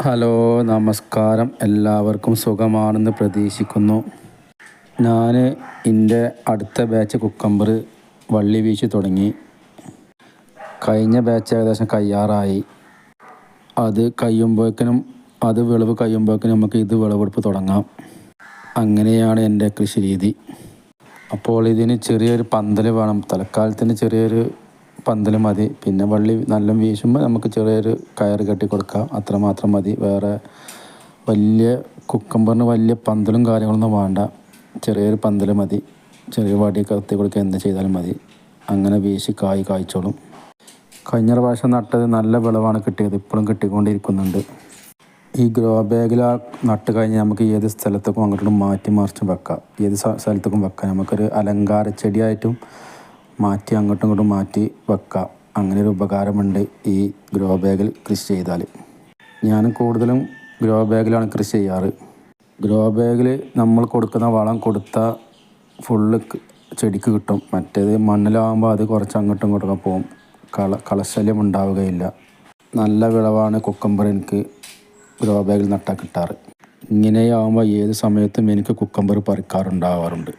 Hello, നമസ്കാരം. എല്ലാവർക്കും സുഖമാണെന്ന് പ്രതീക്ഷിക്കുന്നു. ഞാൻ എൻ്റെ അടുത്ത ബാച്ച് കുക്കമ്പർ വള്ളി വീശി തുടങ്ങി. കഴിഞ്ഞ ബാച്ച് ഏകദേശം കഴിയാറായി. അത് വിളവ് കഴിയുമ്പോഴേക്കിനും നമുക്ക് ഇത് വിളവെടുപ്പ് തുടങ്ങാം. അങ്ങനെയാണ് എൻ്റെ കൃഷി രീതി. അപ്പോൾ ഇതിന് ചെറിയൊരു പന്തൽ വേണം. തൽക്കാലത്തിന് ചെറിയൊരു പന്തൽ മതി. പിന്നെ വള്ളി നല്ല വീശുമ്പോൾ നമുക്ക് ചെറിയൊരു കയറ് കെട്ടി കൊടുക്കാം, അത്രമാത്രം മതി. വേറെ കുക്കമ്പറിന് വലിയ പന്തലും കാര്യങ്ങളൊന്നും വേണ്ട. ചെറിയൊരു പന്തൽ മതി. ചെറിയ വടി കത്തി കൊടുക്കുക, എന്ത് ചെയ്താലും മതി. അങ്ങനെ വീശി കായ്ച്ചോളും. കഴിഞ്ഞ പ്രാവശ്യം നട്ടത് നല്ല വിളവാണ് കിട്ടിയത്. ഇപ്പോഴും കിട്ടിക്കൊണ്ടിരിക്കുന്നുണ്ട്. ഈ ഗ്രോ ബാഗിൽ നട്ട് കഴിഞ്ഞാൽ നമുക്ക് ഏത് സ്ഥലത്തേക്കും അങ്ങോട്ടും മാറ്റി മറിച്ചും വെക്കാം. ഏത് സ്ഥലത്തേക്കും വെക്കാം. നമുക്കൊരു അലങ്കാര ചെടിയായിട്ടും മാറ്റി അങ്ങോട്ടും മാറ്റി വെക്കാം. അങ്ങനെ ഒരു ഉപകാരമുണ്ട് ഈ ഗ്രോ ബാഗിൽ കൃഷി ചെയ്താൽ. ഞാൻ കൂടുതലും ഗ്രോ ബാഗിലാണ് കൃഷി ചെയ്യാറ്. ഗ്രോ ബാഗിൽ നമ്മൾ കൊടുക്കുന്ന വളം കൊടുത്താൽ ഫുള്ള് ചെടിക്ക് കിട്ടും. മറ്റേത് മണ്ണിലാകുമ്പോൾ അത് കുറച്ച് അങ്ങോട്ടും പോകും. കളശല്യം ഉണ്ടാവുകയില്ല. നല്ല വിളവാണ് കുക്കമ്പർ എനിക്ക് ഗ്രോ ബാഗിൽ നട്ടാൽ കിട്ടാറ്. ഇങ്ങനെയാകുമ്പോൾ ഏത് സമയത്തും എനിക്ക് കുക്കമ്പർ പറിക്കാറുണ്ടാവാറുണ്ട്.